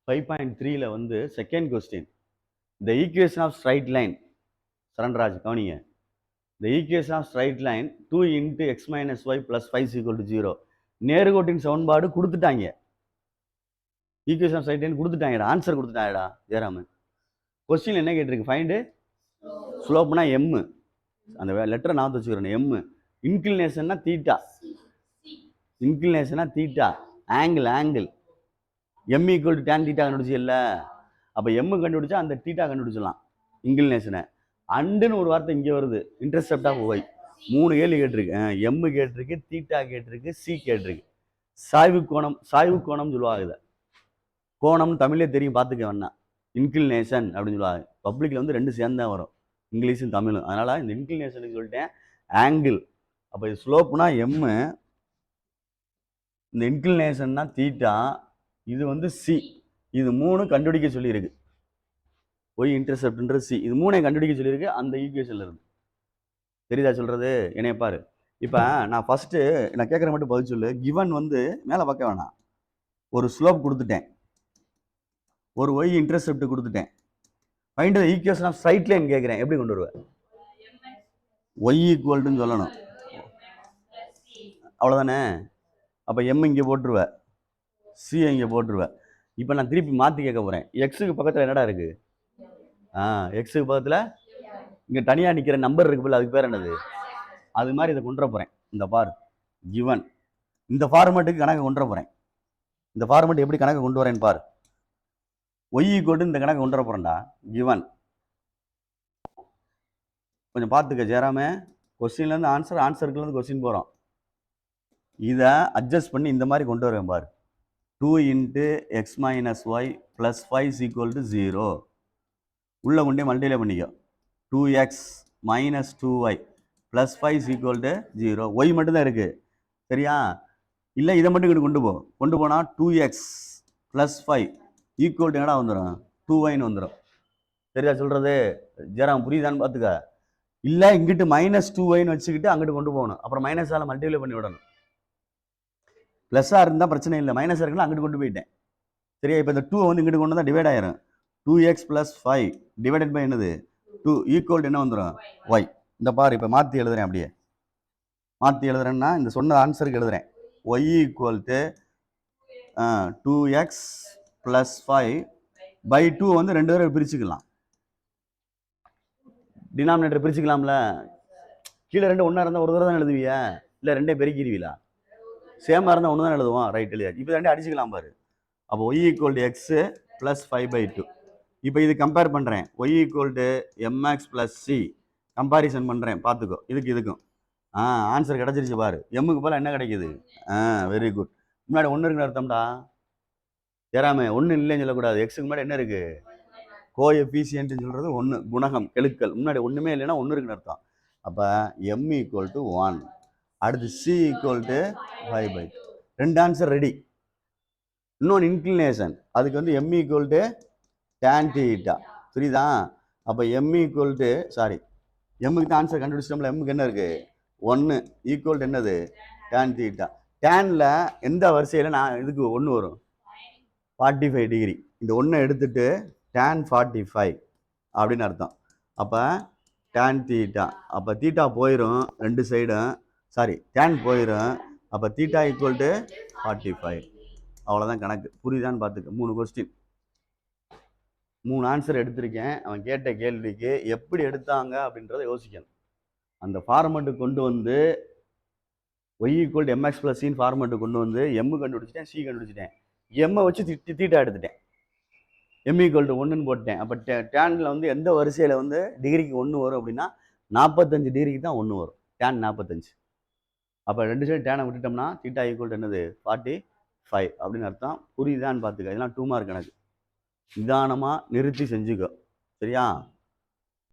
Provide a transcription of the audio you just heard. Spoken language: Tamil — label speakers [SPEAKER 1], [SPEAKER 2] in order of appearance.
[SPEAKER 1] 5.3ல வந்து second question. The equation of straight line. Charanraj கவனிங்க. The equation of straight line 2 into x minus y plus 5 is equal to 0. நேர்கோட்டின் சமன்பாடு கொடுத்துட்டாங்க. ஈக்குவேஷன் ஆஃப் ஸ்ட்ரைட் லைன் கொடுத்துட்டாங்கடா, ஆன்சர் கொடுத்துட்டாங்கடா ஜெயராமன். கொஸ்டின் என்ன கேட்டிருக்கு? ஃபைண்ட் ஸ்லோப்னா எம். அந்த லெட்டரை நான் வச்சுக்கிறேன். எம். இன்க்ளினேஷன்னா தீட்டா. இன்க்ளினேஷனா theta. Angle M equal to tan theta கண்டுபிடிச்சி இல்லை. அப்போ எம் கண்டுபிடிச்சா அந்த தீட்டா கண்டுபிடிச்சலாம் இன்க்ளினேஷனை. அண்டுன்னு ஒரு வார்த்தை இங்கே வருது, இன்டர்செப்ட் ஆஃப் ஒய். 3 கேள்வி கேட்டிருக்கு. எம் கேட்டிருக்கு, தீட்டா கேட்டிருக்கு, சி கேட்டிருக்கு. சாய்வு கோணம் சொல்லுவாங்க. இதை கோணம் தமிழ்லே தெரியும், பார்த்துக்க வேணா. இன்க்ளினேஷன் அப்படின்னு சொல்லுவாங்க. பப்ளிக்ல வந்து 2 சேர்ந்து தான் வரும், இங்கிலீஷும் தமிழும். அதனால இந்த இன்க்ளினேஷனுக்கு சொல்லிட்டேன் ஆங்கிள். அப்போ இது ஸ்லோப்னா எம், இந்த இன்க்ளினேஷன்னா தீட்டா, இது வந்து சி. இது 3 கண்டுபிடிக்க சொல்லியிருக்கு. ஒய் இன்டர்செப்ட்ன்றது சி. இது 3 கண்டுபிடிக்க சொல்லியிருக்கு அந்த ஈக்குவேஷன்ல இருந்து. தெரியுதா சொல்றது? என்னைய பாரு. இப்போ நான் ஃபர்ஸ்ட்டு நான் கேட்குற மட்டும் பதில் சொல்லு. கிவன் வந்து மேலே பார்க்க வேணாம். ஒரு ஸ்லோப் கொடுத்துட்டேன், ஒரு ஒய் இன்டர்செப்ட் கொடுத்துட்டேன். Find the equation of straight line கேட்குறேன். எப்படி கொண்டு வருவேன்? ஒய் ஈக்குவல்ட்டுன்னு சொல்லணும், அவ்வளோதானே? அப்போ எம் இங்கே போட்டுருவேன், சி இங்கே போட்டுருவேன். இப்போ நான் திருப்பி மாற்றி கேட்க போகிறேன். எக்ஸுக்கு பக்கத்தில் என்னடா இருக்குது? எக்ஸுக்கு பக்கத்தில் இங்கே தனியாக நிற்கிற நம்பர் இருக்கு, அதுக்கு பேர் என்னது? அது மாதிரி இதை கொண்டு போகிறேன். இந்த பார் கிவன், இந்த ஃபார்மேட்டுக்கு கணக்கு கொண்டு போகிறேன். இந்த ஃபார்மேட் எப்படி கணக்கு கொண்டு வரேன்னு பார். ஒய் ஈக்குவல் இந்த கணக்கு கொண்டு போகிறேன்டா. கிவன் கொஞ்சம் பார்த்துக்க ஜெயராமே. கொஸ்டின்லேருந்து ஆன்சருக்குலேருந்து கொஸ்டின் போகிறோம். இதை அட்ஜஸ்ட் பண்ணி இந்த மாதிரி கொண்டு வருவேன் பார். 2 into x minus y plus 5 is equal to 0. உள்ள கொண்டே மல்டிப்ளை பண்ணிக்கோ. 2x minus 2y plus 5 is equal to 0. y மட்டும்தான் இருக்குது, சரியா? இல்லை இதை மட்டும் இங்கிட்டு கொண்டு போனால் 2x plus 5 ஈக்குவல் டு என்னடா வந்துடும்? 2yன்னு வந்துடும். சரியா சொல்கிறது? ஜெராம் புரியுதான்னு பார்த்துக்க. இல்லை இங்கிட்டு -2yன்னு வச்சுக்கிட்டு அங்கிட்டு கொண்டு போகணும். அப்புறம் மைனஸால் மல்டிப்ளை பண்ணி விடணும். ப்ளஸ்ஸாக இருந்தால் பிரச்சனை இல்லை, மைனஸாக இருக்குன்னா அங்கிட்டு கொண்டு போயிட்டேன். சரியா? இப்போ இந்த 2 வந்து இங்கிட்டு கொண்டு வந்தால் டிவைட் ஆயிரும். 2x plus 5 டிவைடட் பை என்னது? 2 ஈக்குவல் டு என்ன வந்துடும்? y. இந்த பாரு, இப்போ மாற்றி எழுதுறேன். அப்படியே மாற்றி எழுதுறேன்னா இந்த சொன்ன ஆன்சருக்கு எழுதுறேன். y equal to 2x plus 5 by 2 வந்து 2 தடவை பிரிச்சுக்கலாம். டினாமினேட்டர் பிரிச்சுக்கலாம்ல. கீழே 2 ஒன்றா இருந்தால் ஒரு தடவை தான் எழுதுவியா? இல்லை 2 பெருக்கிடுவீங்களா? சேமாக இருந்தால் ஒன்று தான் எழுதுவோம். ரைட், எழுதியாச்சு. இப்போ 2 அடிச்சுக்கலாம் பாரு. அப்போ y equal to x plus 5/2. இப்போ இது கம்பேர் பண்ணுறேன். y equal to mx plus C comparison பண்ணுறேன், பார்த்துக்கோ. இதுக்கும் ஆன்சர் கிடச்சிருச்சு பாரு. எம்முக்கு போல என்ன கிடைக்குது? Very good. முன்னாடி 1 இருக்குன்னு அர்த்தம்டா ஜெராமே. 1 இல்லைன்னு சொல்லக்கூடாது. எக்ஸுக்கு முன்னாடி என்ன இருக்குது? கோஎஃபிஷியன்ட்னு சொல்கிறது 1, குணகம் கெழுக்கள். முன்னாடி ஒன்றுமே இல்லைன்னா 1 இருக்குன்னு அர்த்தம். அப்போ எம் ஈக்குவல் டு 1. அடுத்து c equal to 5/2. 2 answer ready. இன்னொன்று இன்க்ளினேஷன், அதுக்கு வந்து m equal to tan theta. புரியுதா? அப்போ எம் ஈக்குவல் டு எம்முக்கு தான் ஆன்சர் கண்டுபிடிச்சிட்டோம்ல. எம்முக்கு என்ன இருக்குது? 1 ஈக்குவல் டு என்னது? Tan theta. டேனில் எந்த வரிசையில் நான் இதுக்கு 1 வரும்? 45 டிகிரி. இந்த 1 எடுத்துட்டு டேன் 45 அப்படின்னு அர்த்தம். அப்போ டேன் தீட்டா, அப்போ தீட்டா போயிடும் 2 சைடும். டேன் போயிடும். அப்போ தீட்டா ஈக்குவல் டு 45. அவ்வளோதான் கணக்கு. புரியுதான்னு பார்த்துக்க. 3 கொஸ்டின், 3 ஆன்சர் எடுத்திருக்கேன். அவன் கேட்ட கேள்விக்கு எப்படி எடுத்தாங்க அப்படின்றத யோசிக்கணும். அந்த ஃபார்மெட்டு கொண்டு வந்து y equal to mx plus Chinnu format கொண்டு வந்து எம் கண்டுபிடிச்சிட்டேன், சி கண்டுபிடிச்சிட்டேன். எம்மை வச்சு தீட்டா எடுத்துட்டேன். எம் ஈக்குவல் டு 1ன்னு போட்டேன். அப்போ டேனில் வந்து எந்த வரிசையில் வந்து டிகிரிக்கு 1 வரும் அப்படின்னா 45 டிகிரிக்கு தான் 1 வரும். டேன் 45. அப்போ 2 சைடு டேனை விட்டுட்டோம்னா தீட்டா ஈக்குவல் டு என்னது? 45 அப்படின்னு அர்த்தம். புரியுதான்னு பார்த்துக்க. இதெல்லாம் 2 மார்க் கணக்கு. நிதானமாக நிறுத்தி செஞ்சுக்கோ, சரியா?